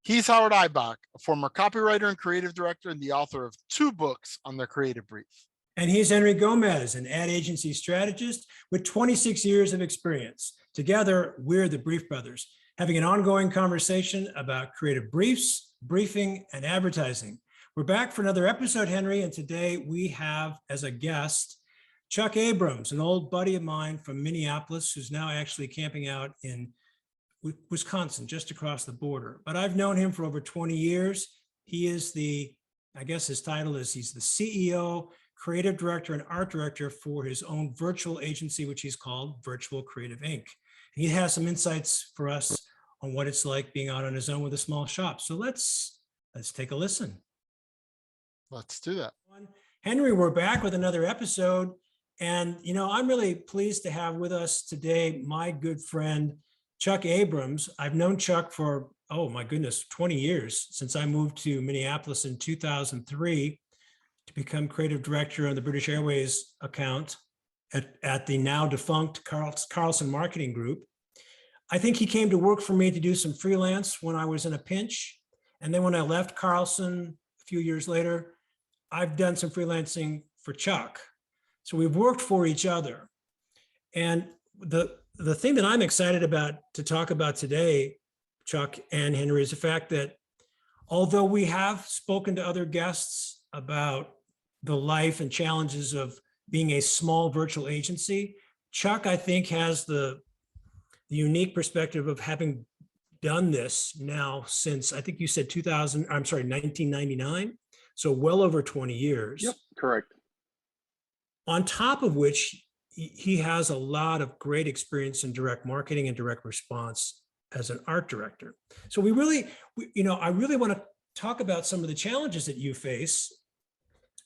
He's Howard Eibach, a former copywriter and creative director and the author of 2 books on the creative brief. And he's Henry Gomez, an ad agency strategist with 26 years of experience. Together, we're the Brief Brothers, having an ongoing conversation about creative briefs, briefing, and advertising. We're back for another episode, Henry, and today we have as a guest Chuck Abrams, an old buddy of mine from Minneapolis, who's now actually camping out in Wisconsin, just across the border. But I've known him for over 20 years. He is I guess his title is, he's the CEO, creative director, and art director for his own virtual agency, which he's called Virtual Creative Inc. He has some insights for us on what it's like being out on his own with a small shop. So let's take a listen. Let's do that. Henry, we're back with another episode. And, I'm really pleased to have with us today my good friend, Chuck Abrams. I've known Chuck for, 20 years, since I moved to Minneapolis in 2003 to become creative director on the British Airways account at the now defunct Carlson Marketing Group. I think he came to work for me to do some freelance when I was in a pinch. And then when I left Carlson a few years later, I've done some freelancing for Chuck. So we've worked for each other. And the thing that I'm excited about to talk about today, Chuck and Henry, is the fact that although we have spoken to other guests about the life and challenges of being a small virtual agency, Chuck, I think, has the unique perspective of having done this now since, I think you said 1999. So well over 20 years. Yep, correct. On top of which, he has a lot of great experience in direct marketing and direct response as an art director. So I really want to talk about some of the challenges that you face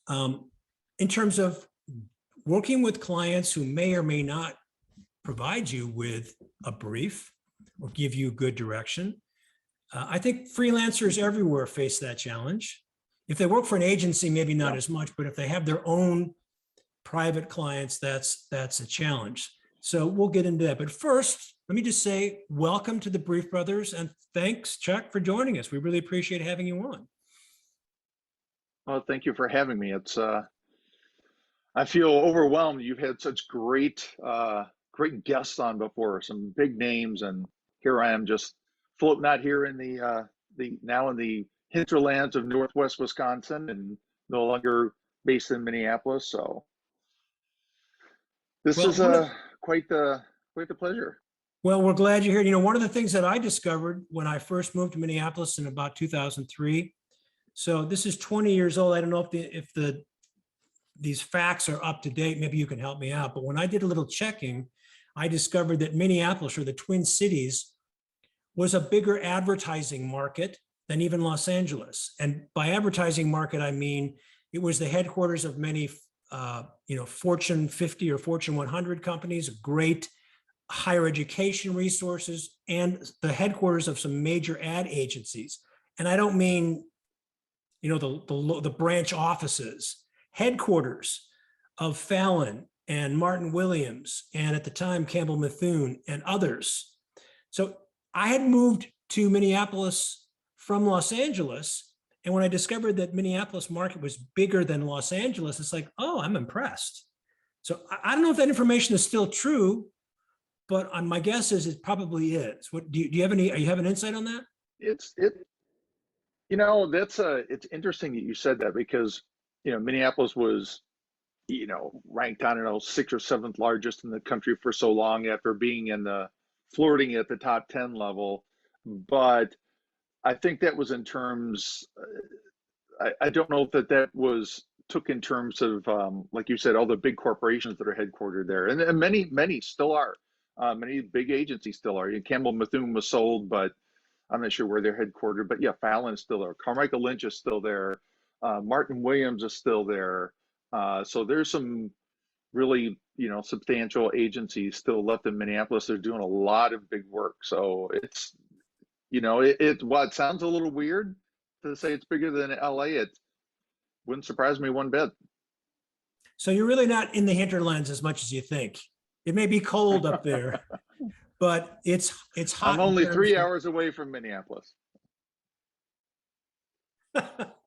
in terms of working with clients who may or may not provide you with a brief or give you good direction. I think freelancers everywhere face that challenge. If they work for an agency, maybe not as much, but if they have their own private clients, that's a challenge. So we'll get into that. But first, let me just say welcome to the Brief Brothers, and thanks, Chuck, for joining us. We really appreciate having you on. Well, thank you for having me. It's I feel overwhelmed. You've had such great guests on before, some big names, and here I am just floating out here in the hinterlands of Northwest Wisconsin and no longer based in Minneapolis. So this is quite the pleasure. Well, we're glad you're here. One of the things that I discovered when I first moved to Minneapolis in about 2003, so this is 20 years old. I don't know if these facts are up to date. Maybe you can help me out. But when I did a little checking, I discovered that Minneapolis, or the Twin Cities, was a bigger advertising market than even Los Angeles. And by advertising market, I mean it was the headquarters of many Fortune 50 or Fortune 100 companies, great higher education resources, and the headquarters of some major ad agencies. And I don't mean, the branch offices, headquarters of Fallon and Martin Williams, and at the time, Campbell Mithun and others. So I had moved to Minneapolis from Los Angeles. And when I discovered that Minneapolis market was bigger than Los Angeles, it's like, oh, I'm impressed. So I don't know if that information is still true, but my guess is it probably is. What do you have an insight on that? It's interesting that you said that, because Minneapolis was ranked, I don't know, 6th or 7th largest in the country for so long after being flirting at the top 10 level. But I think that was in terms, I don't know if that was took in terms of, like you said, all the big corporations that are headquartered there. And many still are. Many big agencies still are. Campbell Mithun was sold, but I'm not sure where they're headquartered. But yeah, Fallon is still there. Carmichael Lynch is still there. Martin Williams is still there. So there's some really, substantial agencies still left in Minneapolis. They're doing a lot of big work. So it's, while it sounds a little weird to say it's bigger than LA, it wouldn't surprise me one bit. So you're really not in the hinterlands as much as you think. It may be cold up there, but it's hot. I'm only 3 hours away from Minneapolis.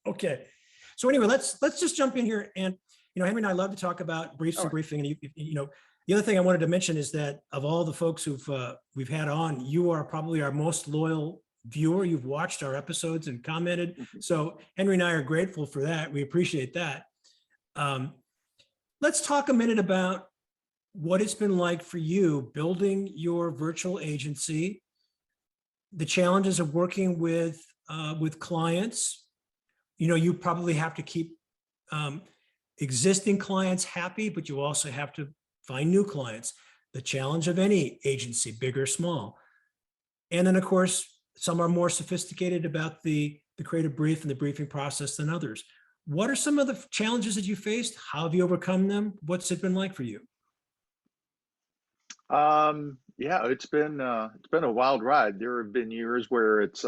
Okay. So anyway, let's just jump in here. And, Henry and I love to talk about briefs All and right. briefing. And, the other thing I wanted to mention is that of all the folks we've had on, you are probably our most loyal viewer. You've watched our episodes and commented. So Henry and I are grateful for that. We appreciate that. Let's talk a minute about what it's been like for you building your virtual agency, the challenges of working with clients. You probably have to keep existing clients happy, but you also have to find new clients. The challenge of any agency, big or small. And then, of course, some are more sophisticated about the creative brief and the briefing process than others. What are some of the challenges that you faced? How have you overcome them? What's it been like for you? Yeah, it's been a wild ride. There have been years where it's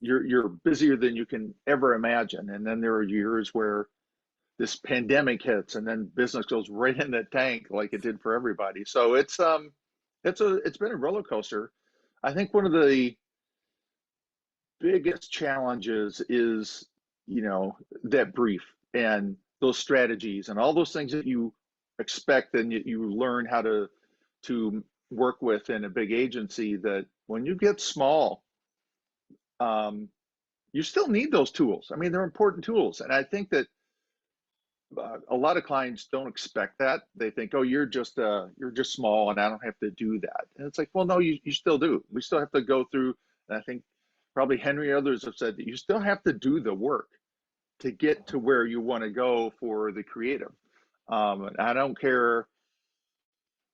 you're busier than you can ever imagine, and then there are years where this pandemic hits, and then business goes right in the tank like it did for everybody. So it's been a roller coaster. I think one of the biggest challenges is, that brief and those strategies and all those things that you expect and you learn how to work with in a big agency, that when you get small, you still need those tools. I mean, they're important tools. And I think that a lot of clients don't expect that. They think, oh, you're just small and I don't have to do that. And it's like, well, no, you still do. We still have to go through, and I think probably Henry and others have said that you still have to do the work to get to where you want to go for the creative. And I don't care,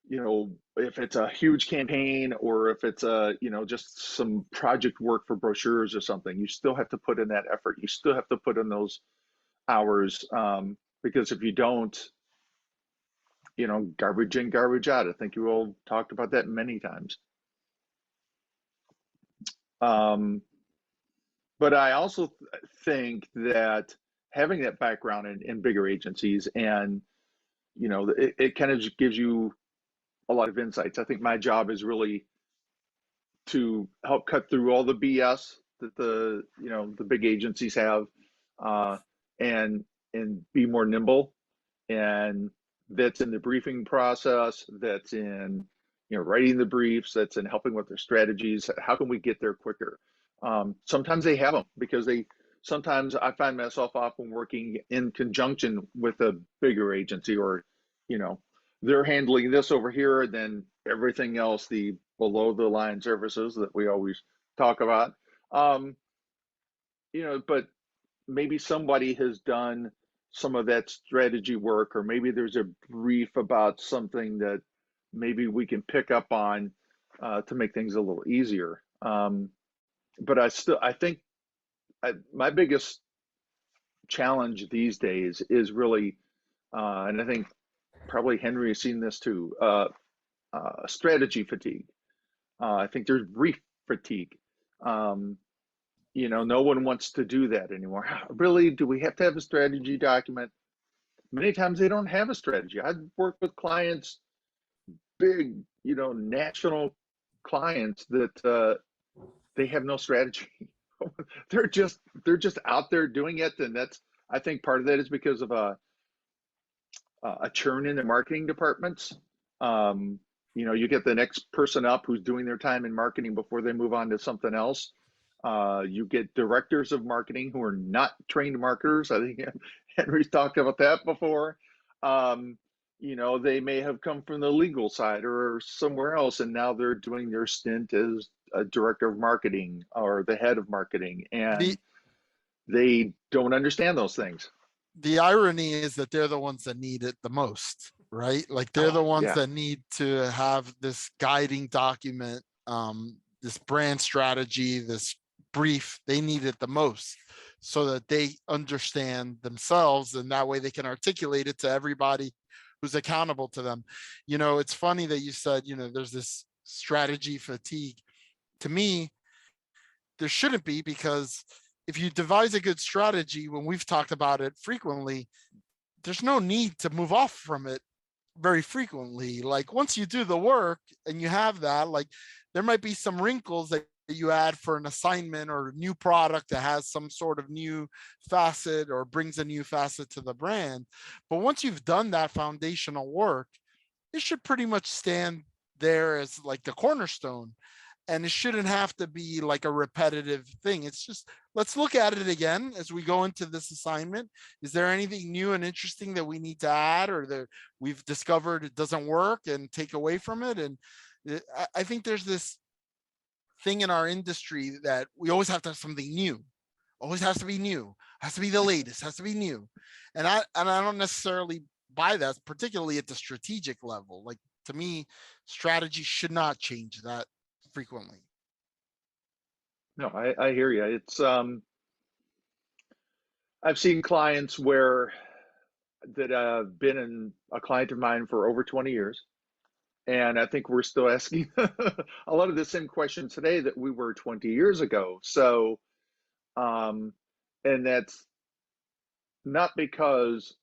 if it's a huge campaign or if it's just some project work for brochures or something. You still have to put in that effort. You still have to put in those hours, because if you don't, garbage in, garbage out. I think you all talked about that many times. But I also think that having that background in bigger agencies, and it kind of just gives you a lot of insights. I think my job is really to help cut through all the BS that the big agencies have, and be more nimble. And that's in the briefing process, that's in writing the briefs, that's in helping with their strategies. How can we get there quicker? Sometimes they have them because sometimes I find myself often working in conjunction with a bigger agency, or they're handling this over here, and then everything else, the below the line services that we always talk about. But maybe somebody has done some of that strategy work, or maybe there's a brief about something that maybe we can pick up on to make things a little easier. But I think my biggest challenge these days is really, and I think probably Henry has seen this too, strategy fatigue. I think there's brief fatigue. No one wants to do that anymore. Really, do we have to have a strategy document? Many times they don't have a strategy. I've worked with clients, big, national clients, that they have no strategy. they're just out there doing it, and I think part of that is because of a churn in the marketing departments. You get the next person up who's doing their time in marketing before they move on to something else. You get directors of marketing who are not trained marketers. I think Henry's talked about that before. They may have come from the legal side or somewhere else, and now they're doing their stint as a director of marketing or the head of marketing, and they don't understand those things. The irony is that they're the ones that need it the most, right? Like they're the ones that need to have this guiding document, this brand strategy, this brief. They need it the most so that they understand themselves, and that way they can articulate it to everybody who's accountable to them. It's funny that you said, there's this strategy fatigue. To me, there shouldn't be, because if you devise a good strategy, when we've talked about it frequently, there's no need to move off from it very frequently. Like once you do the work and you have that, like there might be some wrinkles that you add for an assignment or a new product that has some sort of new facet or brings a new facet to the brand. But once you've done that foundational work, it should pretty much stand there as like the cornerstone. And it shouldn't have to be like a repetitive thing. It's just, let's look at it again as we go into this assignment. Is there anything new and interesting that we need to add or that we've discovered it doesn't work and take away from it? And I think there's this thing in our industry that we always have to have something new. Always has to be new, has to be the latest, has to be new. And I don't necessarily buy that, particularly at the strategic level. Like, to me, strategy should not change that frequently. No, I hear you. It's I've seen clients where that have been in a client of mine for over 20 years. And I think we're still asking a lot of the same questions today that we were 20 years ago. So, and that's not because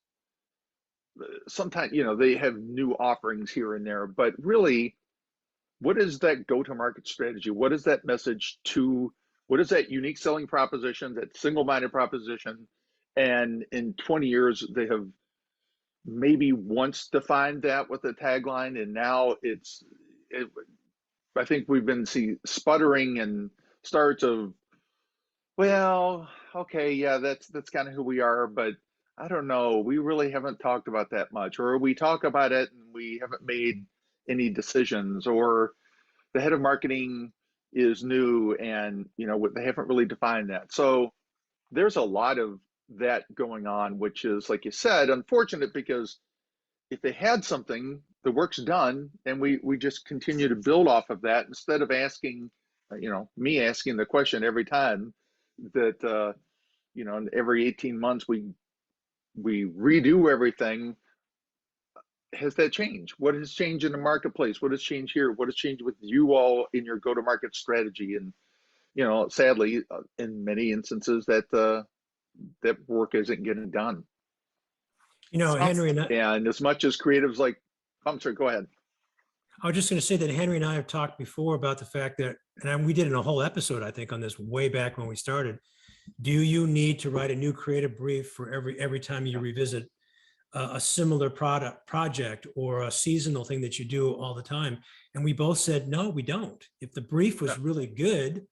sometimes, you know, they have new offerings here and there, but really, what is that go-to-market strategy? What is that message to, what is that unique selling proposition, that single-minded proposition? And in 20 years, they have maybe once defined that with a tagline, and now I think we've been sputtering and starts of, well, okay, yeah, that's kind of who we are, but I don't know, we really haven't talked about that much, or we talk about it and we haven't made any decisions, or the head of marketing is new and, you know, they haven't really defined that. So there's a lot of that going on, which is, like you said, unfortunate, because if they had something, the work's done, and we just continue to build off of that instead of asking, you know, me asking the question every time that, you know, every 18 months we redo everything. Has that changed? What has changed in the marketplace? What has changed here? What has changed with you all in your go-to-market strategy? And, you know, sadly, in many instances, that work isn't getting done. You know, Henry, and as much as creatives like, I'm sorry, go ahead. I was just going to say that Henry and I have talked before about the fact that, and we did a whole episode, I think, on this way back when we started. Do you need to write a new creative brief for every time you revisit a similar project or a seasonal thing that you do all the time? And we both said, no, we don't. If the brief was really good,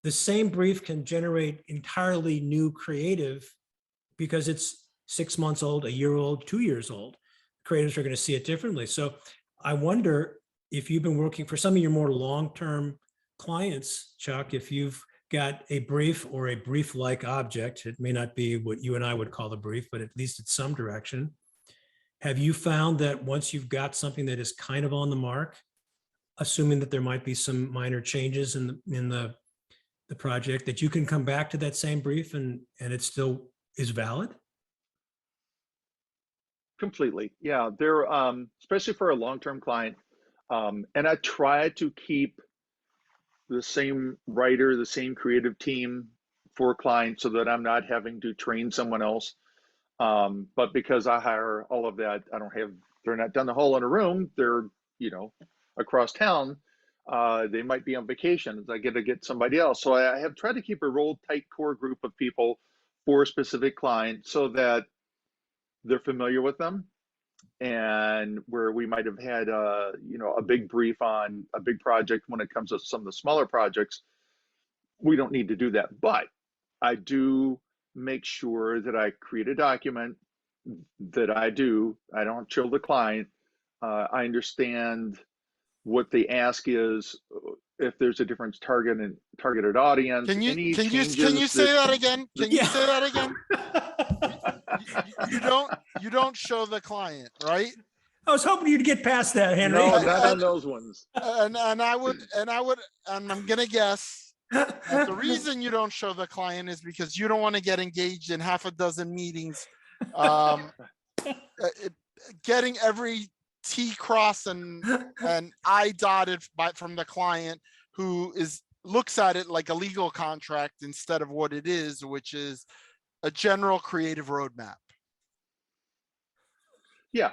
the same brief can generate entirely new creative because it's 6 months old, a year old, 2 years old. Creatives are going to see it differently. So I wonder if you've been working for some of your more long-term clients, Chuck, if you've got a brief or a brief-like object, it may not be what you and I would call a brief, but at least it's some direction. Have you found that once you've got something that is kind of on the mark, assuming that there might be some minor changes in the project, that you can come back to that same brief and it still is valid? Completely. Yeah. They're, especially for a long-term client. And I try to keep the same writer, the same creative team for clients so that I'm not having to train someone else. But because I hire all of that, they're not down the hall in a room. They're, you know, across town. They might be on vacation. I get to get somebody else. So I have tried to keep a real tight core group of people for a specific client so that they're familiar with them. And where we might have had you know, a big brief on a big project, when it comes to some of the smaller projects, we don't need to do that. But I do make sure that I create a document that I don't show the client. I understand what the ask is, if there's a different targeted audience. Can you say that again? Can you say that again? You don't show the client, right? I was hoping you'd get past that, Henry. No, not on those ones. And I'm gonna guess that the reason you don't show the client is because you don't want to get engaged in half a dozen meetings, getting every T crossed and I dotted from the client, who looks at it like a legal contract instead of what it is, which is a general creative roadmap. Yeah,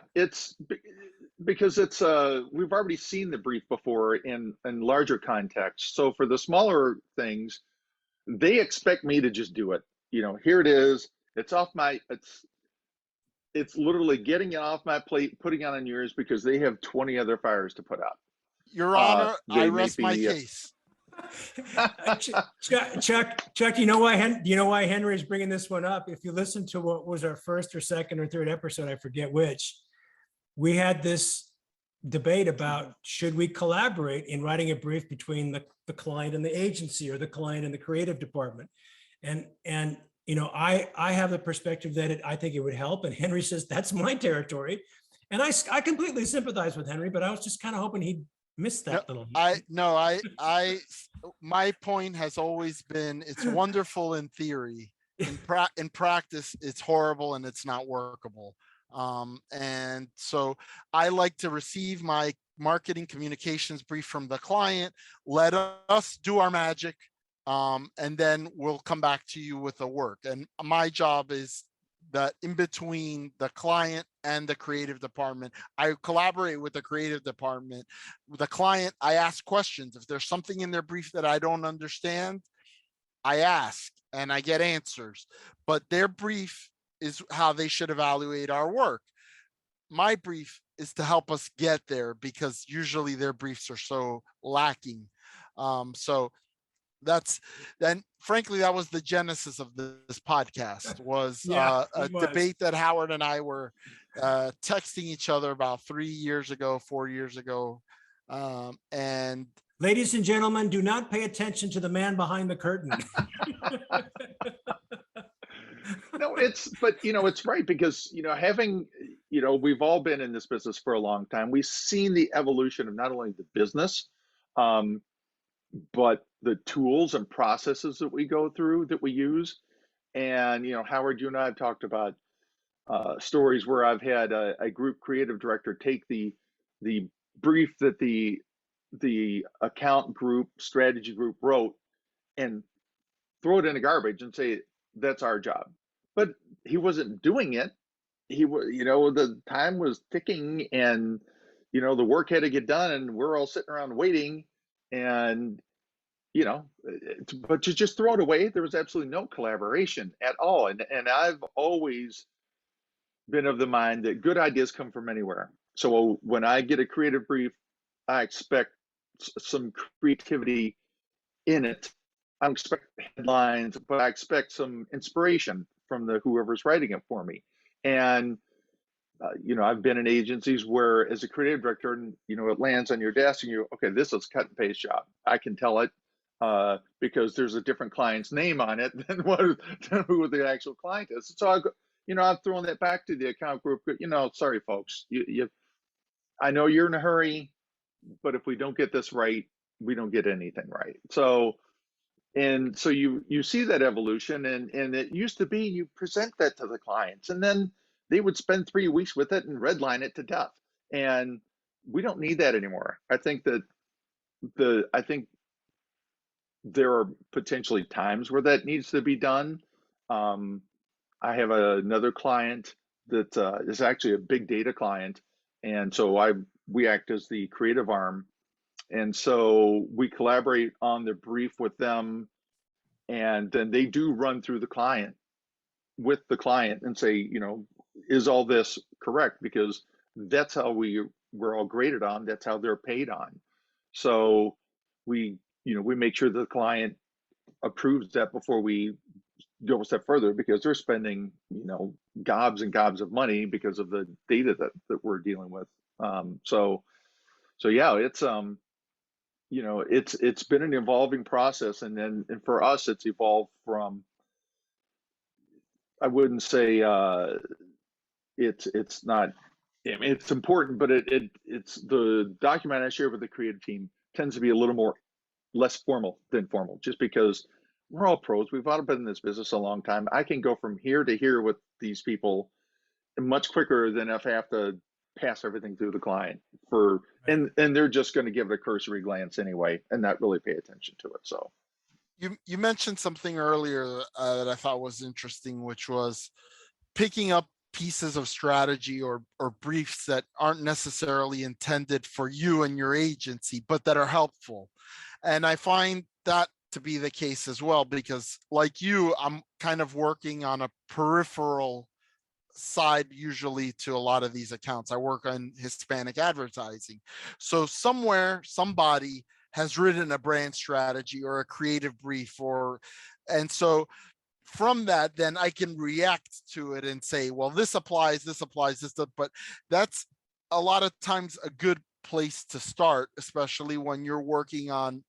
because it's we've already seen the brief before in larger context. So for the smaller things, they expect me to just do it. Here it is. It's literally getting it off my plate, putting it on yours because they have 20 other fires to put out. Your Honor, I They may rest my be case. Chuck, you know why Henry is bringing this one up? If you listen to what was our first or second or third episode, I forget which, we had this debate about should we collaborate in writing a brief between the client and the agency, or the client and the creative department. And I have the perspective that I think it would help. And Henry says, that's my territory. And I completely sympathize with Henry, but I was just kind of hoping he'd miss that little. My point has always been, it's wonderful in theory. In practice, it's horrible and it's not workable. And so I like to receive my marketing communications brief from the client, let us do our magic, and then we'll come back to you with the work. And my job is that in between the client and the creative department, I collaborate with the creative department. With the client, I ask questions. If there's something in their brief that I don't understand, I ask and I get answers. But their brief is how they should evaluate our work. My brief is to help us get there, because usually their briefs are so lacking. So frankly, that was the genesis of this podcast, was a debate that Howard and I were texting each other about 4 years ago. And ladies and gentlemen, do not pay attention to the man behind the curtain. No, it's right, because we've all been in this business for a long time. We've seen the evolution of not only the business, but the tools and processes that we go through, that we use. And Howard, you and I have talked about stories where I've had a group creative director take the brief that the account group, strategy group wrote, and throw it in the garbage and say, that's our job. But he wasn't doing it. The time was ticking, and the work had to get done, and we're all sitting around waiting. And but to just throw it away, there was absolutely no collaboration at all. And I've always been of the mind that good ideas come from anywhere. So when I get a creative brief, I expect some creativity in it. I expect headlines, but I expect some inspiration from whoever's writing it for me. And I've been in agencies where, as a creative director, it lands on your desk, and okay, this is cut and paste job. I can tell it because there's a different client's name on it than who the actual client is. So I've thrown that back to the account group. Sorry, folks, I know you're in a hurry, but if we don't get this right, we don't get anything right. So you see that evolution, and it used to be you present that to the clients, and then they would spend 3 weeks with it and redline it to death. And we don't need that anymore. I think that there are potentially times where that needs to be done. I have another client that is actually a big data client, and so we act as the creative arm, and so we collaborate on the brief with them, and then they do run through with the client and say, is all this correct? Because that's how we're all graded on. That's how they're paid on. So we make sure the client approves that before we go a step further, because they're spending, gobs and gobs of money because of the data that we're dealing with. So yeah, it's it's been an evolving process, and for us, it's evolved from, I wouldn't say it's not. I mean, it's important, but it's the document I share with the creative team tends to be a little less formal than formal, just because we're all pros. We've all been in this business a long time. I can go from here to here with these people much quicker than if I have to pass everything through the client and they're just going to give it a cursory glance anyway and not really pay attention to it. So you mentioned something earlier that I thought was interesting, which was picking up pieces of strategy or briefs that aren't necessarily intended for you and your agency, but that are helpful. And I find that to be the case as well, because like you, I'm kind of working on a peripheral side usually to a lot of these accounts. I work on Hispanic advertising. So somewhere, somebody has written a brand strategy or a creative brief, and so from that, then I can react to it and say, well, this applies, but that's a lot of times a good place to start, especially when you're working on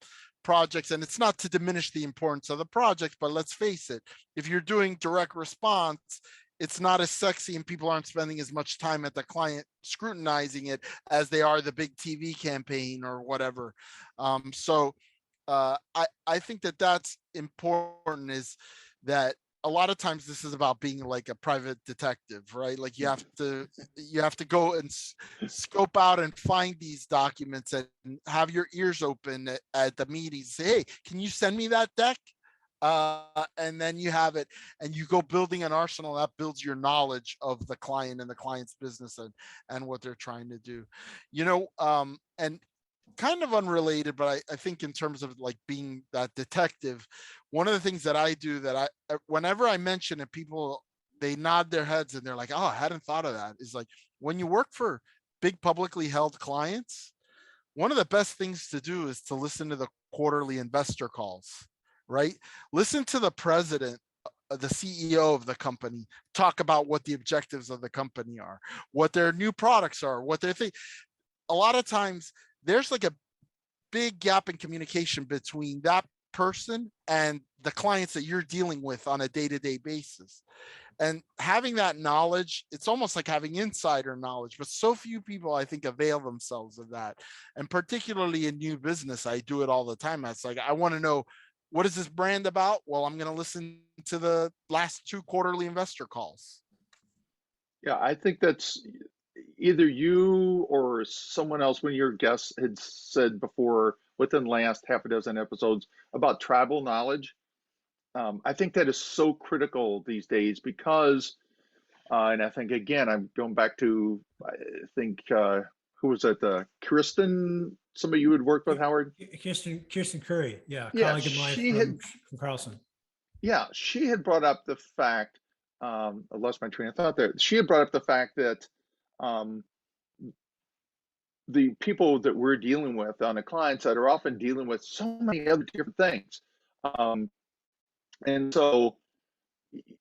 projects. And it's not to diminish the importance of the project, but let's face it, if you're doing direct response, it's not as sexy and people aren't spending as much time at the client scrutinizing it as they are the big TV campaign or whatever. I think that that's important, is that a lot of times this is about being like a private detective, right? Like you have to go and scope out and find these documents and have your ears open at the meetings. Say, hey, can you send me that deck? And then you have it and you go building an arsenal that builds your knowledge of the client and the client's business and what they're trying to do, and kind of unrelated, but I think in terms of like being that detective, one of the things that I do that whenever I mention it, people, they nod their heads and they're like, oh, I hadn't thought of that, is like, when you work for big publicly held clients, one of the best things to do is to listen to the quarterly investor calls, right? Listen to the president, the CEO of the company talk about what the objectives of the company are, what their new products are, what they're thinking. A lot of times there's like a big gap in communication between that person and the clients that you're dealing with on a day-to-day basis. And having that knowledge, it's almost like having insider knowledge, but so few people, I think, avail themselves of that. And particularly in new business, I do it all the time. It's like, I want to know, what is this brand about? Well, I'm going to listen to the last 2 quarterly investor calls. Yeah, I think that's either you or someone else, when your guest had said before within the last half a dozen episodes about tribal knowledge. I think that is so critical these days because, and I think, again, I'm going back to, I think, who was that? Kristen, somebody you had worked with, Howard? Kirsten Curry, yeah, Yeah, colleague of mine from Carlson. Yeah, she had brought up the fact, I lost my train of thought there. She had brought up the fact that the people that we're dealing with on the client side are often dealing with so many other different things. And so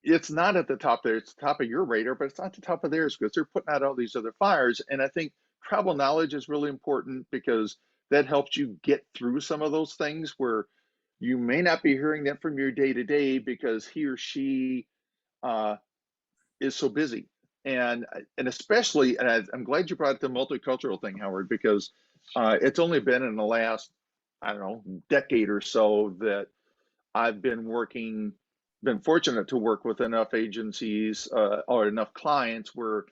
it's not at the top there, it's the top of your radar, but it's not the top of theirs because they're putting out all these other fires. And I think tribal knowledge is really important because that helps you get through some of those things where you may not be hearing that from your day to day because he or she is so busy. And especially, and I'm glad you brought the multicultural thing, Howard, because it's only been in the last, I don't know, decade or so that I've been fortunate to work with enough agencies or enough clients where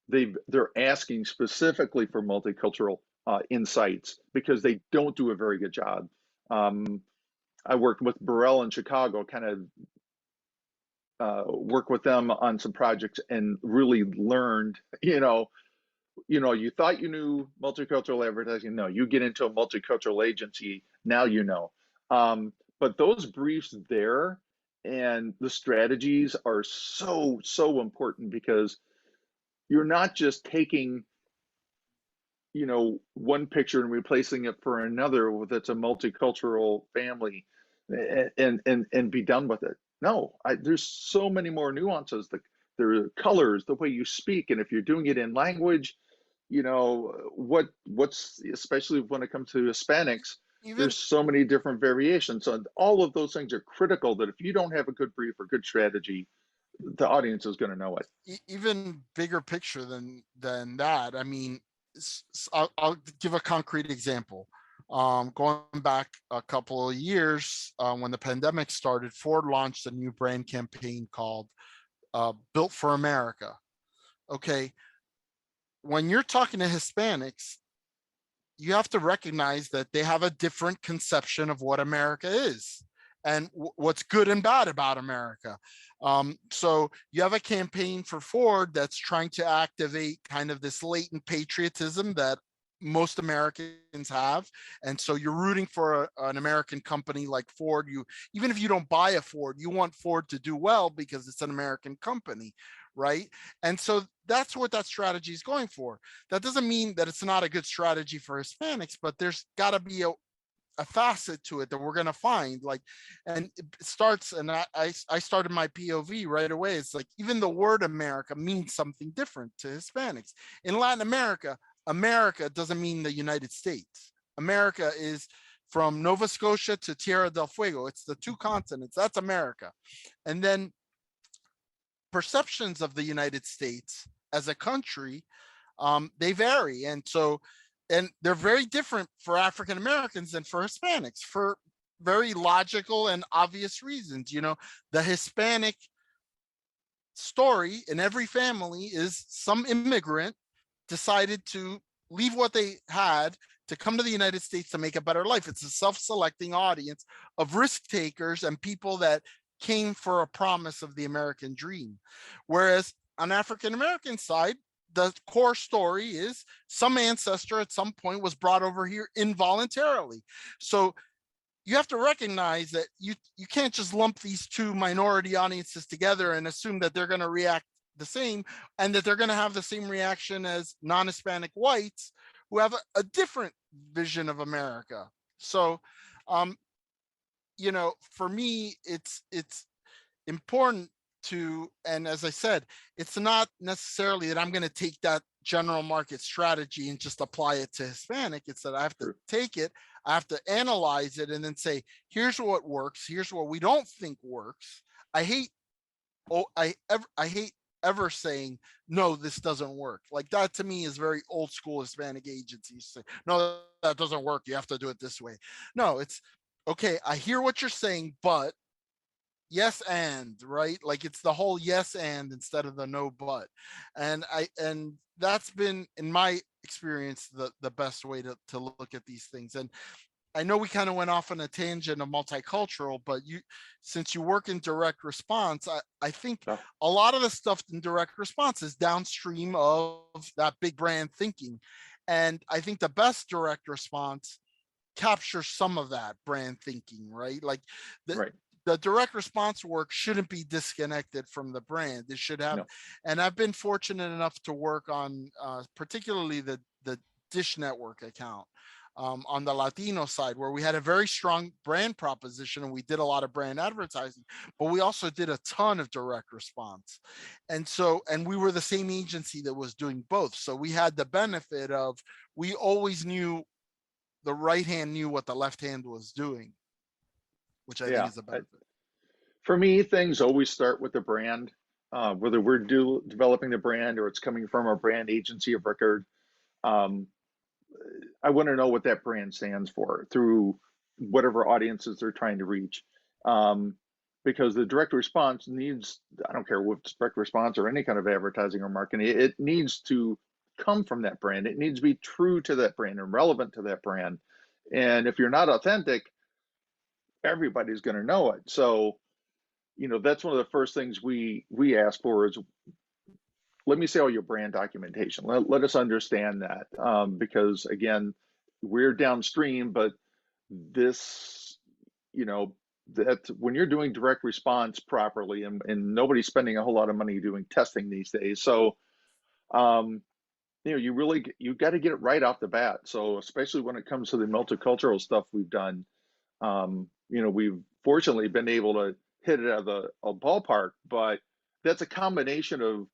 they're asking specifically for multicultural insights because they don't do a very good job. I worked with Burrell in Chicago, kind of work with them on some projects and really learned, you thought you knew multicultural advertising. No, you get into a multicultural agency, now you know. But those briefs there and the strategies are so, so important because you're not just taking, one picture and replacing it for another that's a multicultural family and be done with it. No, there's so many more nuances. There are colors, the way you speak, and if you're doing it in language, what's especially when it comes to Hispanics, there's so many different variations. So all of those things are critical that if you don't have a good brief or good strategy, the audience is going to know it. Even bigger picture than that. I mean, I'll give a concrete example. Going back a couple of years, when the pandemic started, Ford launched a new brand campaign called Built for America. Okay. When you're talking to Hispanics, you have to recognize that they have a different conception of what America is. and what's good and bad about America. So you have a campaign for Ford that's trying to activate kind of this latent patriotism that most Americans have. And so you're rooting for an American company like Ford. Even if you don't buy a Ford, you want Ford to do well because it's an American company, right? And so that's what that strategy is going for. That doesn't mean that it's not a good strategy for Hispanics, but there's got to be a facet to it that we're going to find, like, and it starts, and I started my POV right away. It's like, even the word America means something different to Hispanics. In Latin America, America doesn't mean the United States. America is from Nova Scotia to Tierra del Fuego. It's the two continents. That's America. And then perceptions of the United States as a country, they vary. And they're very different for African Americans than for Hispanics, for very logical and obvious reasons. The Hispanic story in every family is some immigrant decided to leave what they had to come to the United States to make a better life. It's a self-selecting audience of risk takers and people that came for a promise of the American dream. Whereas on African American side, the core story is some ancestor at some point was brought over here involuntarily. So you have to recognize that you can't just lump these two minority audiences together and assume that they're going to react the same, and that they're going to have the same reaction as non-Hispanic whites who have a different vision of America. So, for me, it's important to, and as I said, it's not necessarily that I'm going to take that general market strategy and just apply it to Hispanic. It's that I have to take it, I have to analyze it, and then say, here's what works, here's what we don't think works. I hate ever saying, no, this doesn't work. Like, that to me is very old school Hispanic agencies say, no, that doesn't work, you have to do it this way. No, it's okay, I hear what you're saying, but yes, and, right? Like, it's the whole yes and instead of the no but. And that's been, in my experience, the best way to look at these things. And I know we kind of went off on a tangent of multicultural, but since you work in direct response, I think a lot of the stuff in direct response is downstream of that big brand thinking. And I think the best direct response captures some of that brand thinking, right? Like the direct response work shouldn't be disconnected from the brand. It should have, and I've been fortunate enough to work on particularly the Dish Network account. On the Latino side, where we had a very strong brand proposition and we did a lot of brand advertising, but we also did a ton of direct response. And we were the same agency that was doing both. So we had the benefit of, we always knew the right hand knew what the left hand was doing, which I think is a benefit. For me, things always start with the brand, whether we're developing the brand or it's coming from our brand agency of record. I want to know what that brand stands for through whatever audiences they're trying to reach. Because the direct response needs, I don't care what direct response or any kind of advertising or marketing, it needs to come from that brand. It needs to be true to that brand and relevant to that brand. And if you're not authentic, everybody's going to know it. So, that's one of the first things we ask for is, let me see all your brand documentation. Let us understand that, because again, we're downstream, but this, that when you're doing direct response properly, and nobody's spending a whole lot of money doing testing these days. So, you got to get it right off the bat. So especially when it comes to the multicultural stuff we've done, we've fortunately been able to hit it out of a ballpark, but that's a combination of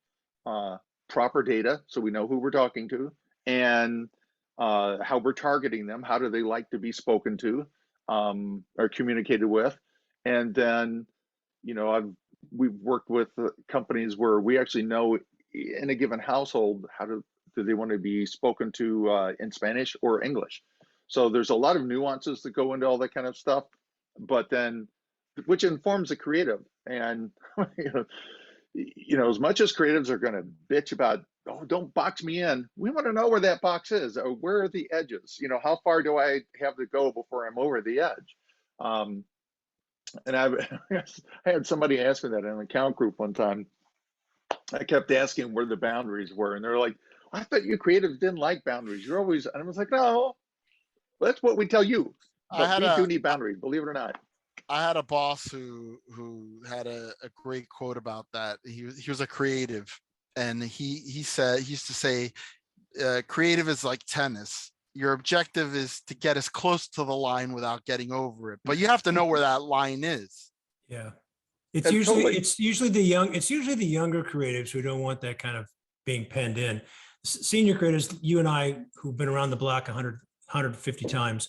proper data, so we know who we're talking to, and how we're targeting them. How do they like to be spoken to or communicated with? And then, we've worked with companies where we actually know in a given household, how do they want to be spoken to in Spanish or English? So there's a lot of nuances that go into all that kind of stuff, but then, which informs the creative. And as much as creatives are going to bitch about, oh, don't box me in, we want to know where that box is, or where are the edges? How far do I have to go before I'm over the edge? And I I had somebody ask me that in an account group one time. I kept asking where the boundaries were, and they're like, "I thought you creatives didn't like boundaries. You're always," and I was like, "No, that's what we tell you, I but had we a do need boundaries, believe it or not." I had a boss who had a great quote about that. He was a creative, and he said he used to say, creative is like tennis. Your objective is to get as close to the line without getting over it, but you have to know where that line is. Yeah. It's And usually totally. it's usually the younger creatives who don't want that kind of being penned in. Senior creatives, you and I, who've been around the block 150 times,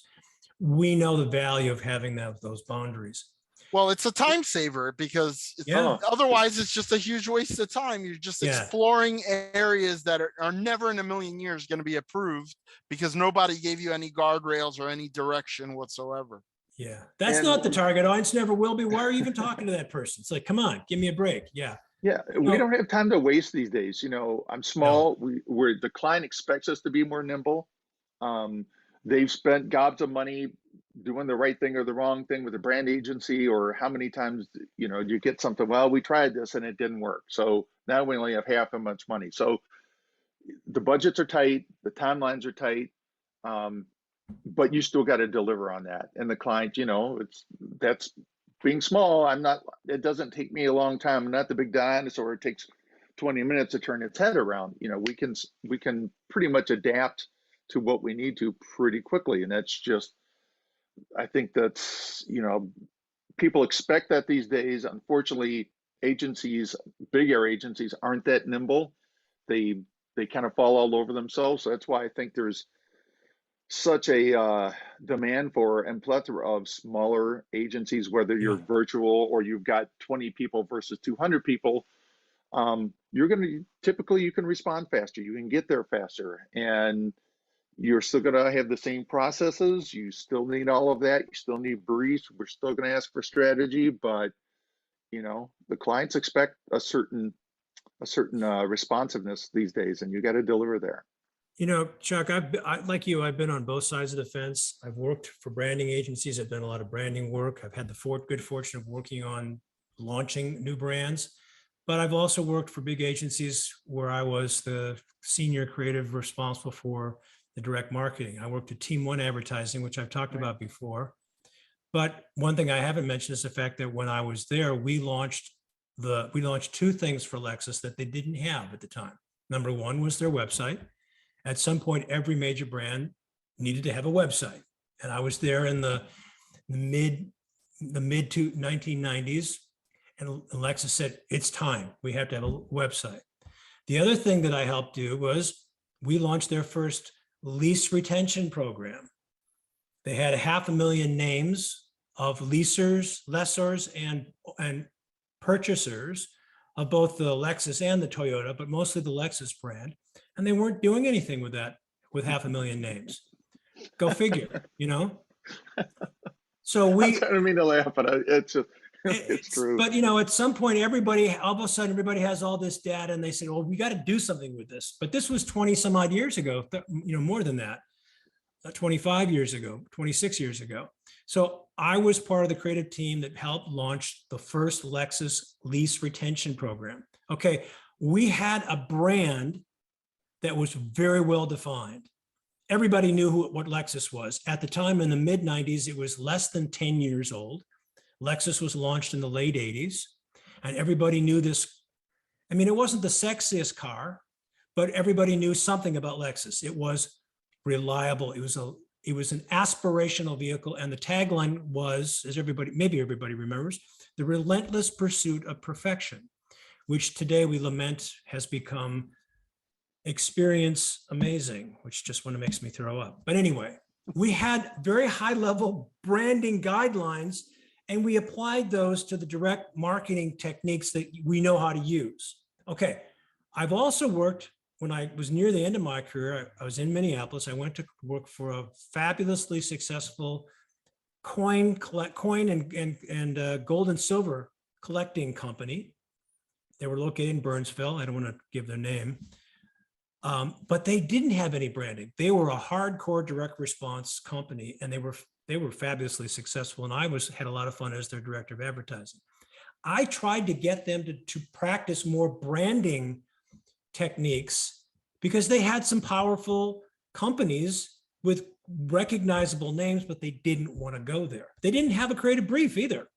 we know the value of having those boundaries. Well, it's a time saver because Yeah. otherwise it's just a huge waste of time. You're just Yeah. exploring areas that are never in a million years going to be approved because nobody gave you any guardrails or any direction whatsoever. Yeah. That's And not the target audience, never will be. Why are you even talking to that person? It's like, come on, give me a break. Yeah. yeah, we No, don't have time to waste these days. You know, I'm no. small. We're the client expects us to be more nimble. Um, they've spent gobs of money doing the right thing or the wrong thing with a brand agency, or how many times, you know, you get something, well, we tried this and it didn't work. So now we only have half as much money. So the budgets are tight, the timelines are tight, um, but you still got to deliver on that. And the client, you know, that's being small. I'm not, it doesn't take me a long time. I'm not the big dinosaur. It takes 20 minutes to turn its head around. You know, we can pretty much adapt to what we need to pretty quickly. And that's just, I think that's, you know, people expect that these days. Unfortunately, agencies, bigger agencies aren't that nimble. They they kind of fall all over themselves. So that's why I think there's such a demand for and plethora of smaller agencies, whether you're Yeah. virtual or you've got 20 people versus 200 people. You're going to typically, you can respond faster, you can get there faster, and you're still going to have the same processes. You still need all of that. You still need briefs. We're still going to ask for strategy, but you know, the clients expect a certain responsiveness these days, and you got to deliver there. You know, Chuck, like you, I've been on both sides of the fence. I've worked for branding agencies. I've done a lot of branding work. I've had the good fortune of working on launching new brands, but I've also worked for big agencies where I was the senior creative responsible for the direct marketing. I worked at Team One Advertising, which I've talked about before. But one thing I haven't mentioned is the fact that when I was there, we launched two things for Lexus that they didn't have at the time. Number one was their website. At some point, every major brand needed to have a website. And I was there in the mid to 1990s. And Lexus said, it's time. We have to have a website. The other thing that I helped do was we launched their first lease retention program. They had 500,000 names of leasers, lessors, and purchasers of both the Lexus and the Toyota, but mostly the Lexus brand. And they weren't doing anything with that, with 500,000 names. Go figure, you know? So I don't mean to laugh, but it's just, it's true. But, you know, at some point, all of a sudden, everybody has all this data and they said, well, we got to do something with this. But this was 20 some odd years ago, you know, more than that, 25 years ago, 26 years ago. So I was part of the creative team that helped launch the first Lexus lease retention program. Okay, we had a brand that was very well defined. Everybody knew what Lexus was. At the time in the mid 90s, it was less than 10 years old. Lexus was launched in the late 80s, and everybody knew this. I mean, it wasn't the sexiest car, but everybody knew something about Lexus. It was reliable. It was an aspirational vehicle, and the tagline was, as maybe everybody remembers, the relentless pursuit of perfection, which today we lament has become experience amazing, which just want to makes me throw up. But anyway, we had very high level branding guidelines, and we applied those to the direct marketing techniques that we know how to use. Okay, I've also worked, when I was near the end of my career, I was in Minneapolis. I went to work for a fabulously successful coin and gold and silver collecting company. They were located in Burnsville. I don't want to give their name. But they didn't have any branding. They were a hardcore direct response company, and they were they were fabulously successful, and I had a lot of fun as their director of advertising. I tried to get them to practice more branding techniques because they had some powerful companies with recognizable names, but they didn't want to go there. They didn't have a creative brief either.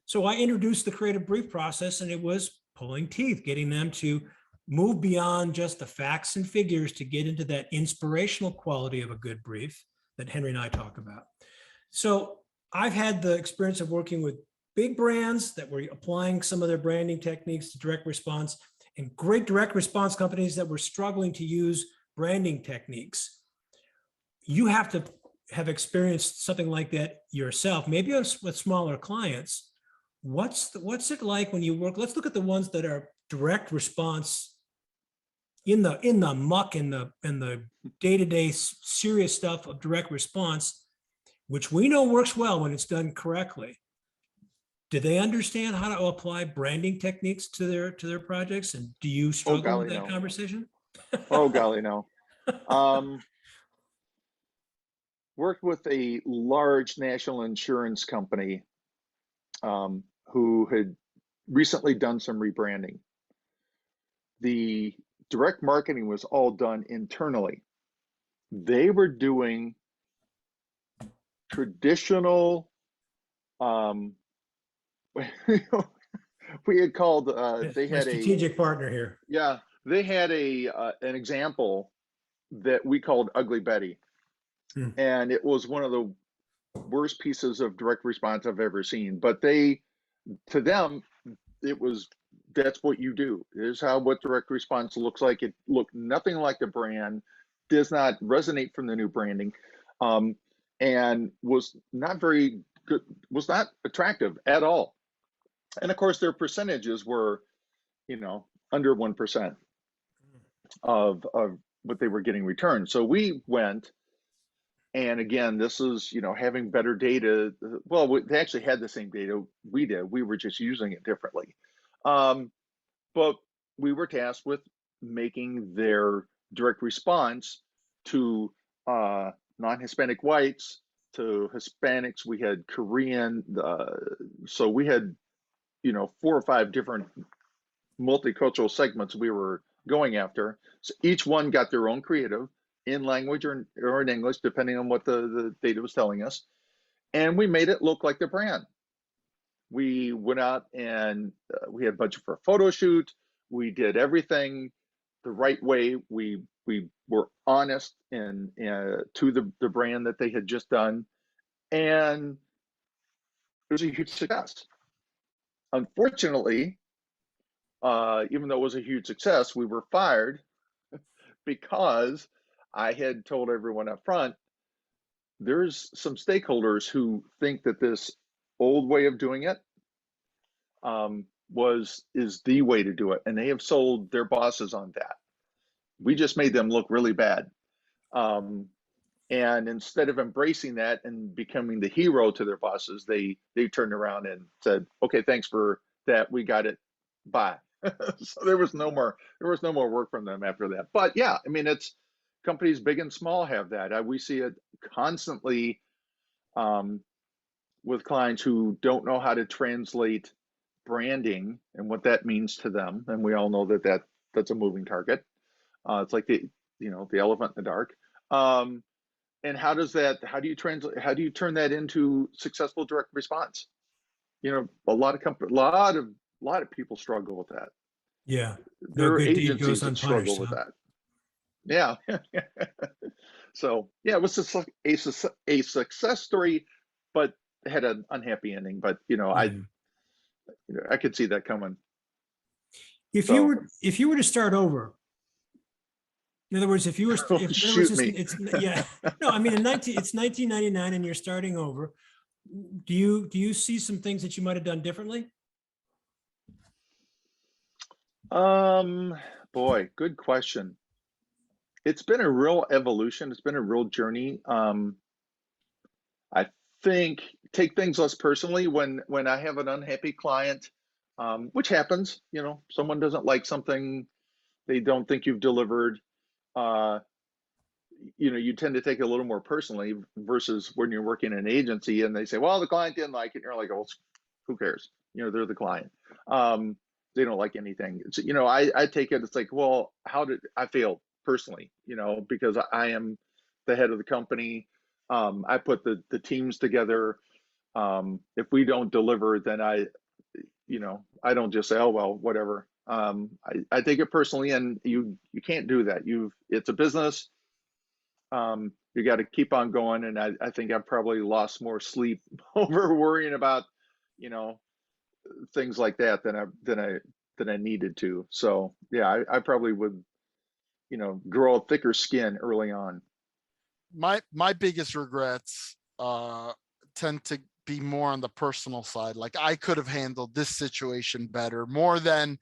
So I introduced the creative brief process, and it was pulling teeth, getting them to move beyond just the facts and figures to get into that inspirational quality of a good brief that Henry and I talk about. So I've had the experience of working with big brands that were applying some of their branding techniques to direct response, and great direct response companies that were struggling to use branding techniques. You have to have experienced something like that yourself, maybe with smaller clients. What's it like when you work? Let's look at the ones that are direct response in the muck, in the day-to-day serious stuff of direct response, which we know works well when it's done correctly. Do they understand how to apply branding techniques to their projects? And do you struggle with that conversation? Oh, golly, no. Worked with a large national insurance company who had recently done some rebranding. The direct marketing was all done internally. They were doing traditional, we had called, they had a strategic partner here. Yeah, they had an example that we called Ugly Betty. And it was one of the worst pieces of direct response I've ever seen. But to them, it was, that's what you do. Here's what direct response looks like. It looked nothing like the brand, does not resonate from the new branding, and was not very good, was not attractive at all. And of course, their percentages were, under 1% of what they were getting returned. So we went, and again, this is, having better data. Well, they actually had the same data we did. We were just using it differently. But we were tasked with making their direct response to non-Hispanic whites, to Hispanics. We had Korean. So we had, 4 or 5 different multicultural segments we were going after. So each one got their own creative in language or in English, depending on what the data was telling us. And we made it look like the brand. We went out and we had a budget for a photo shoot. We did everything the right way. We were honest and to the brand that they had just done. And it was a huge success. Unfortunately, even though it was a huge success, we were fired because I had told everyone up front, there's some stakeholders who think that this old way of doing it is the way to do it, and they have sold their bosses on that. We just made them look really bad, and instead of embracing that and becoming the hero to their bosses, they turned around and said, "Okay, thanks for that. We got it. Bye." So there was no more work from them after that. But yeah, I mean, it's companies big and small have that. We see it constantly with clients who don't know how to translate branding and what that means to them. And we all know that's a moving target. It's like the elephant in the dark. And how do you turn that into successful direct response? A lot of people struggle with that. Yeah. There are agencies that struggle with that. Yeah. So yeah, it was just like a success story, but had an unhappy ending. But I could see that coming. If you were to start over, in other words, no, I mean, it's 1999 and you're starting over. Do you see some things that you might have done differently? Boy, good question. It's been a real evolution. It's been a real journey. I think take things less personally when I have an unhappy client, which happens. Someone doesn't like something, they don't think you've delivered. you tend to take it a little more personally versus when you're working in an agency and they say, well, the client didn't like it. And you're like, oh, who cares? They're the client. They don't like anything. It's, I take it, it's like, well, how did I feel personally, because I am the head of the company. I put the teams together. If we don't deliver, then I don't just say, oh, well, whatever. I take it personally, and you can't do that. It's a business. You got to keep on going. And I think I've probably lost more sleep over worrying about, things like that than I needed to. So yeah, I probably would, grow a thicker skin early on. My biggest regrets tend to be more on the personal side. Like, I could have handled this situation better, more than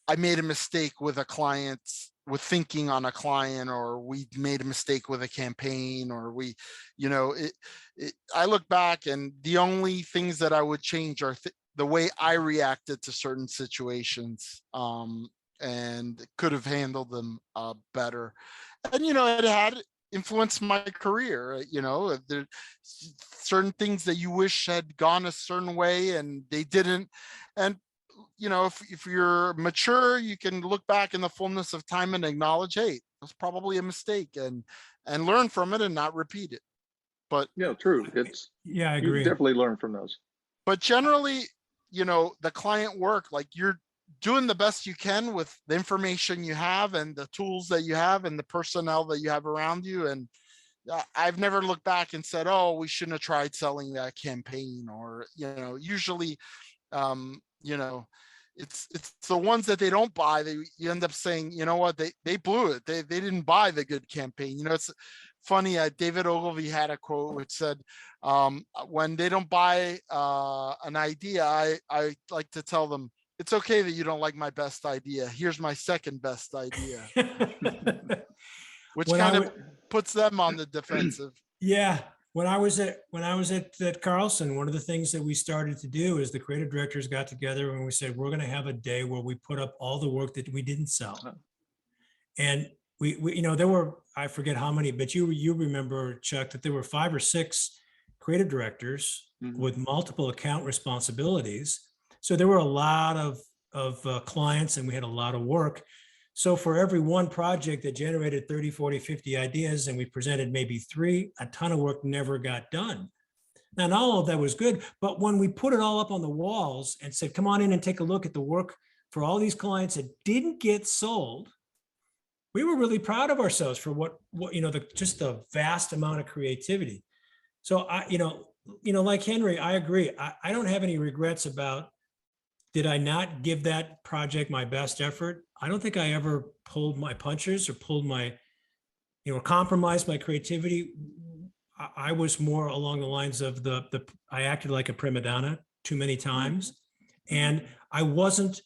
I made a mistake with a client, with thinking on a client, or we made a mistake with a campaign, or I look back, and the only things that I would change are the way I reacted to certain situations, and could have handled them better. And, it had influenced my career. There's certain things that you wish had gone a certain way and they didn't. And if you're mature, you can look back in the fullness of time and acknowledge, hey, it was probably a mistake, and learn from it and not repeat it. But true. Yeah, I you agree. definitely learn from those. But generally, the client work, like, you're doing the best you can with the information you have and the tools that you have and the personnel that you have around you. And I've never looked back and said, oh, we shouldn't have tried selling that campaign. Or, usually, it's the ones that they don't buy, you end up saying, you know what, they blew it. They didn't buy the good campaign. It's funny. David Ogilvy had a quote which said, when they don't buy an idea, I like to tell them, it's okay that you don't like my best idea. Here's my second best idea. Which kind of puts them on the defensive. Yeah. When I was at Carlson, one of the things that we started to do is the creative directors got together and we said, we're going to have a day where we put up all the work that we didn't sell. And we there were, I forget how many, but you remember, Chuck, that there were 5 or 6 creative directors with multiple account responsibilities. So there were a lot of clients, and we had a lot of work. So for every one project that generated 30, 40, 50 ideas, and we presented maybe 3, a ton of work never got done. Now, not all of that was good, but when we put it all up on the walls and said, come on in and take a look at the work for all these clients that didn't get sold, we were really proud of ourselves for what just the vast amount of creativity. So like Henry, I agree. I don't have any regrets about, did I not give that project my best effort? I don't think I ever pulled my punches or pulled my, compromised my creativity. I was more along the lines of I acted like a prima donna too many times. And I wasn't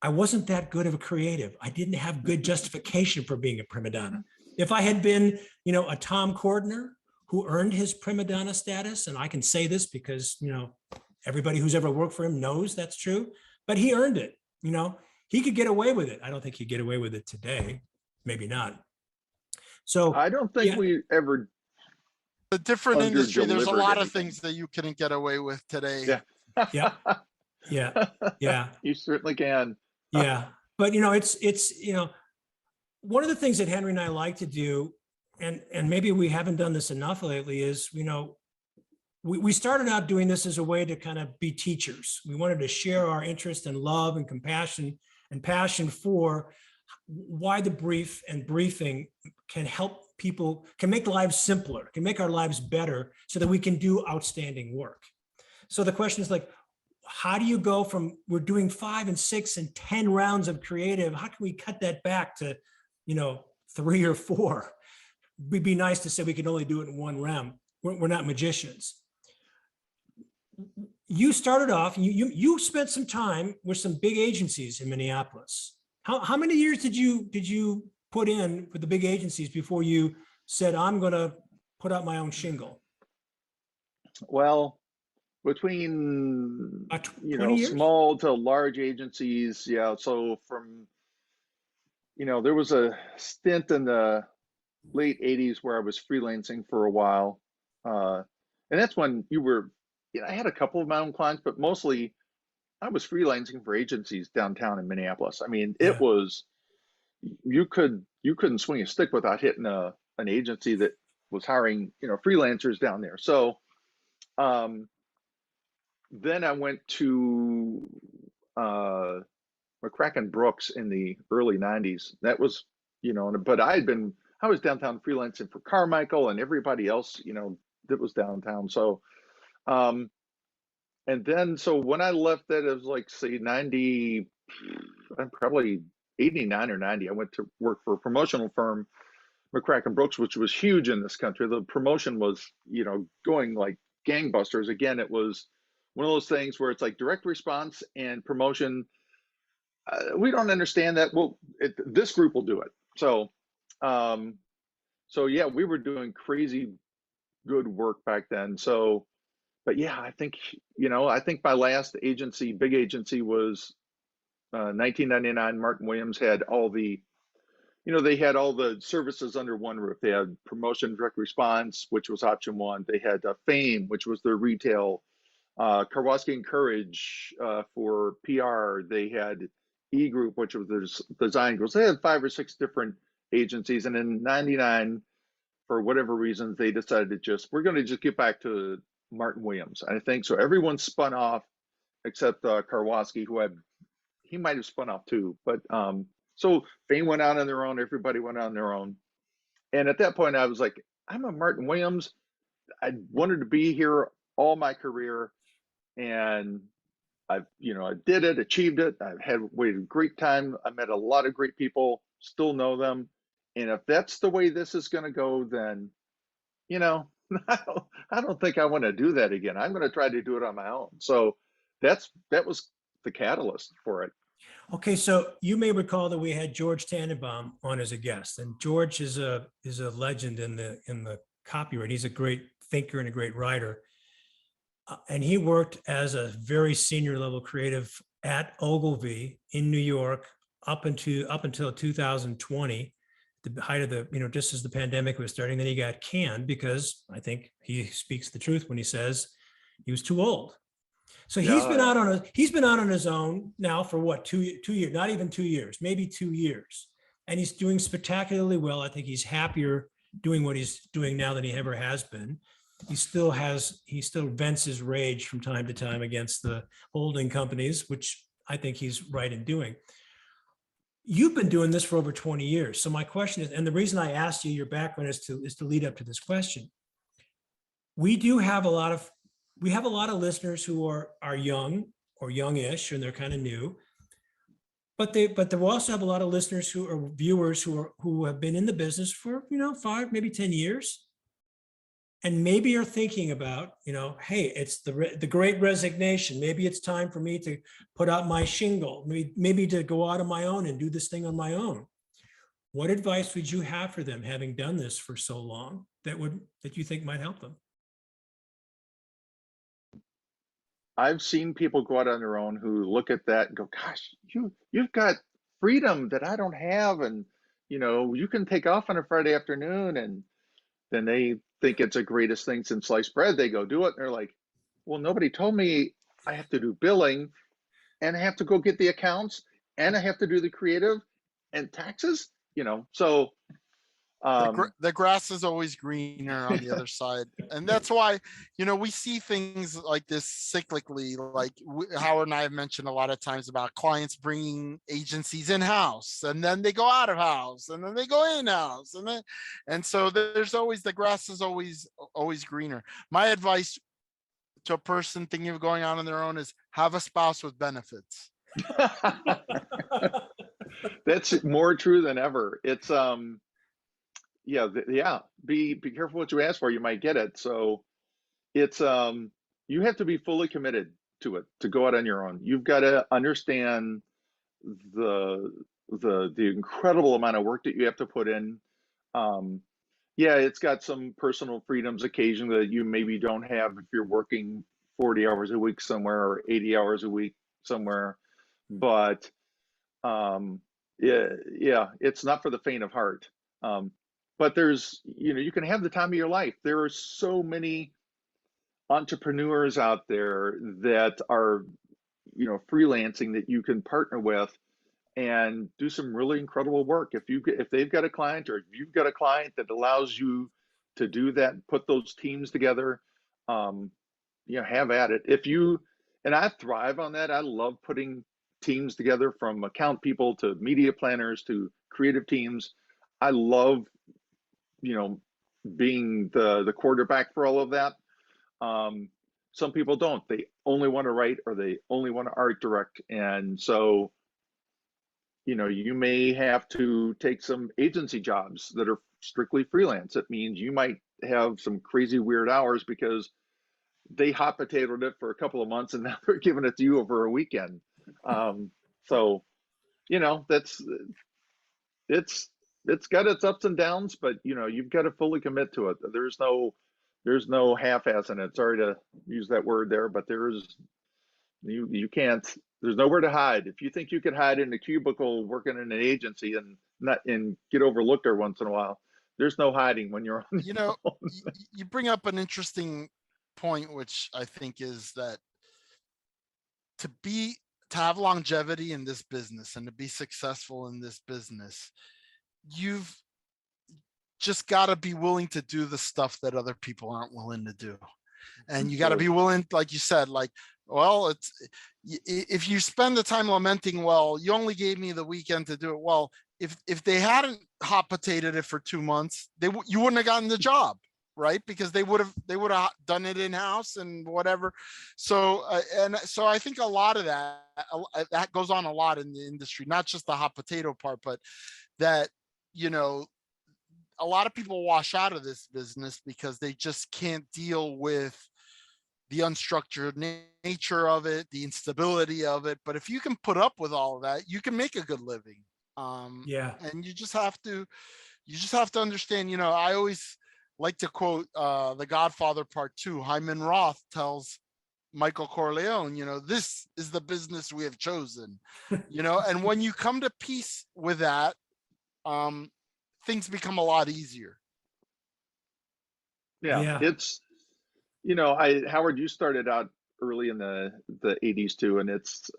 that good of a creative. I didn't have good justification for being a prima donna. If I had been, a Tom Cordner who earned his prima donna status, and I can say this because, everybody who's ever worked for him knows that's true, but he earned it. He could get away with it. I don't think he'd get away with it today. Maybe not. So I don't think we ever. A different industry. There's a lot of things that you couldn't get away with today. Yeah. Yeah. You certainly can. Yeah. But, it's one of the things that Henry and I like to do, and maybe we haven't done this enough lately, is, we started out doing this as a way to kind of be teachers. We wanted to share our interest and love and compassion and passion for why the brief and briefing can help people, can make lives simpler, can make our lives better so that we can do outstanding work. So the question is like, how do you go from, we're doing 5 and 6 and 10 rounds of creative, how can we cut that back to, 3 or 4? It'd be nice to say we can only do it in 1 round. We're not magicians. You started off, you spent some time with some big agencies in Minneapolis. How many years did you put in with the big agencies before you said, I'm going to put out my own shingle? Well, between years? small to large agencies, yeah. So from there was a stint in the late 80s where I was freelancing for a while. And that's when I had a couple of my own clients, but mostly I was freelancing for agencies downtown in Minneapolis. I mean, it Yeah. was, you couldn't swing a stick without hitting an agency that was hiring, freelancers down there. So, um, then I went to, uh, McCracken Brooks in the early 90s. That was, but I was downtown freelancing for Carmichael and everybody else, that was downtown. So, um, and then, so when I left that, it was like, say, 90, I'm probably 89 or 90. I went to work for a promotional firm, McCracken Brooks, which was huge in this country. The promotion was, going like gangbusters. Again, it was one of those things where it's like direct response and promotion. We don't understand that. Well, this group will do it. So, um, so yeah, we were doing crazy good work back then. So, but yeah, I think my last agency, big agency, was 1999. Martin Williams had they had all the services under one roof. They had promotion, direct response, which was option one. They had Fame, which was their retail, Karwoski and Courage for PR. They had E Group, which was their design groups. They had 5 or 6 different agencies. And in 99, for whatever reasons, they decided we're going to just get back to Martin Williams. I think so. Everyone spun off except Karwoski, he might have spun off too. But so Fame went out on their own. Everybody went on their own. And at that point, I was like, I'm a Martin Williams. I wanted to be here all my career, and I did it, achieved it. I've had a great time. I met a lot of great people, still know them. And if that's the way this is going to go, then, you know, I don't think I want to do that again. I'm going to try to do it on my own. So that was the catalyst for it. Okay, so you may recall that we had George Tannenbaum on as a guest, and George is a legend in the copyright. He's a great thinker and a great writer. And he worked as a very senior level creative at Ogilvy in New York up until 2020, the height of just as the pandemic was starting. Then he got canned because I think he speaks the truth when he says he was too old. So he's been out on his own now for what, 2 years, not even 2 years, maybe 2 years. And he's doing spectacularly well. I think he's happier doing what he's doing now than he ever has been. He still vents his rage from time to time against the holding companies, which I think he's right in doing. You've been doing this for over 20 years. So my question is, and the reason I asked you your background is to lead up to this question. We have a lot of listeners who are young or youngish, and they're kind of new. But they also have a lot of listeners who are viewers who have been in the business for 5, maybe 10 years. And maybe you're thinking about, hey, it's the great resignation. Maybe it's time for me to put out my shingle, maybe to go out on my own and do this thing on my own. What advice would you have for them, having done this for so long, that you think might help them? I've seen people go out on their own who look at that and go, gosh, you've got freedom that I don't have. And, you can take off on a Friday afternoon, and then they think it's the greatest thing since sliced bread. They go do it. And they're like, well, nobody told me I have to do billing, and I have to go get the accounts, and I have to do the creative and taxes, so. The grass is always greener on the other side. And that's why, we see things like this cyclically, like Howard and I have mentioned a lot of times about clients bringing agencies in-house, and then they go out of house, and then they go in-house. And so there's always, the grass is always greener. My advice to a person thinking of going out on their own is have a spouse with benefits. That's more true than ever. It's, yeah. Be careful what you ask for. You might get it. So it's, you have to be fully committed to it to go out on your own. You've got to understand the incredible amount of work that you have to put in. Yeah, it's got some personal freedoms occasionally that you maybe don't have if you're working 40 hours a week somewhere or 80 hours a week somewhere. But yeah, it's not for the faint of heart. but there's, you can have the time of your life. There are so many entrepreneurs out there that are, freelancing that you can partner with and do some really incredible work. If they've got a client, or if you've got a client that allows you to do that, put those teams together, have at it. And I thrive on that. I love putting teams together, from account people to media planners to creative teams. I love, being the quarterback for all of that. Some people don't. They only want to write, or they only want to art direct. And so, you may have to take some agency jobs that are strictly freelance. It means you might have some crazy weird hours because they hot potatoed it for a couple of months and now they're giving it to you over a weekend. So, that's it's got its ups and downs, but you've got to fully commit to it. There's no half-ass in it. Sorry to use that word there, but you can't. There's nowhere to hide. If you think you could hide in a cubicle working in an agency and get overlooked every once in a while, there's no hiding when you're on your own. You bring up an interesting point, which I think is that to have longevity in this business and to be successful in this business, you've just got to be willing to do the stuff that other people aren't willing to do. And you got to be willing, like you said, well, if you spend the time lamenting, well, you only gave me the weekend to do it. Well, if they hadn't hot potatoed it for 2 months, you wouldn't have gotten the job, right? Because they would have done it in-house and whatever. So so I think a lot of that goes on a lot in the industry, not just the hot potato part, but that, a lot of people wash out of this business because they just can't deal with the unstructured nature of it, the instability of it. But if you can put up with all of that, you can make a good living. And you just have to understand, I always like to quote The Godfather Part 2. Hyman Roth tells Michael Corleone, this is the business we have chosen, and when you come to peace with that, things become a lot easier. Yeah. It's, Howard, you started out early in the 80s too. And it's,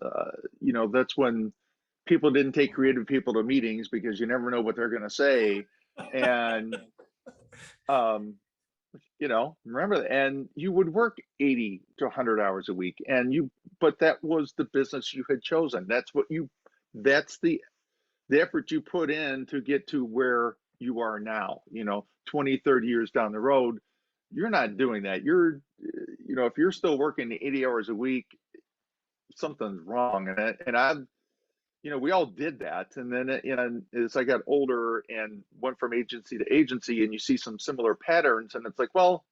that's when people didn't take creative people to meetings because you never know what they're going to say. And, remember that. And you would work 80 to 100 hours a week but that was the business you had chosen. That's the effort you put in to get to where you are now, 20, 30 years down the road. You're not doing that. If you're still working 80 hours a week, something's wrong. We all did that. And then, as I got older and went from agency to agency, and you see some similar patterns, and it's like, well,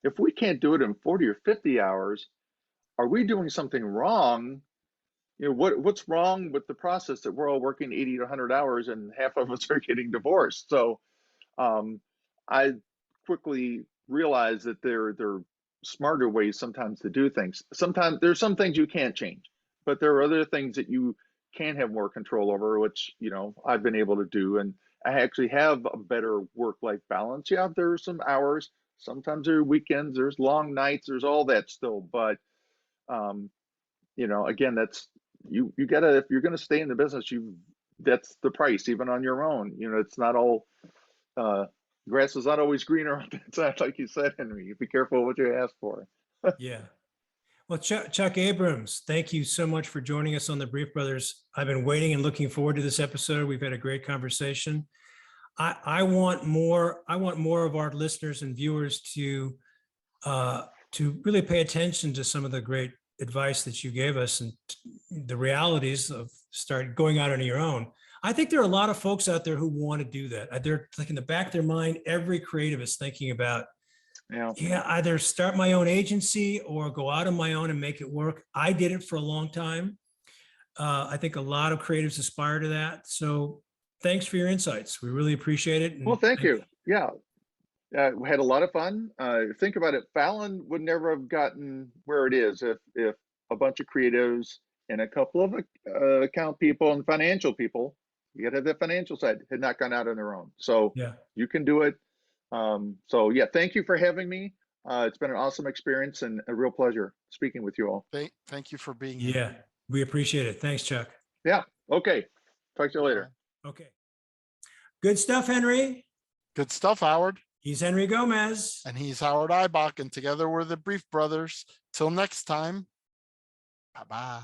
if we can't do it in 40 or 50 hours, are we doing something wrong? What's wrong with the process that we're all working 80 to 100 hours and half of us are getting divorced? So I quickly realized that there are smarter ways sometimes to do things. Sometimes there's some things you can't change, but there are other things that you can have more control over, which, I've been able to do. And I actually have a better work-life balance. Yeah, there are some hours. Sometimes there are weekends, there's long nights, there's all that still. But, again, that's, you gotta, if you're going to stay in the business, that's the price, even on your own. It's not all, grass is not always greener on that side, like you said, Henry. Be careful what you ask for. Yeah. Well, Chuck Abrams, thank you so much for joining us on the Brief Brothers. I've been waiting and looking forward to this episode. We've had a great conversation. I want more of our listeners and viewers to really pay attention to some of the great advice that you gave us and the realities of start going out on your own. I think there are a lot of folks out there who want to do that. They're like in the back of their mind, every creative is thinking about, either start my own agency or go out on my own and make it work. I did it for a long time. I think a lot of creatives aspire to that. So thanks for your insights. We really appreciate it. Well, thank you. Yeah. We had a lot of fun. Think about it. Fallon would never have gotten where it is if a bunch of creatives and a couple of account people and financial people You got to have the financial side, had not gone out on their own. So Yeah. you can do it. So yeah, thank you for having me. It's been an awesome experience and a real pleasure speaking with you all. Thank you for being here. Yeah. We appreciate it. Thanks, Chuck. Yeah. Okay. Talk to you later. Okay. Good stuff, Henry. Good stuff, Howard. He's Henry Gomez. And he's Howard Eibach, and together we're the Brief Brothers. Till next time. Bye-bye.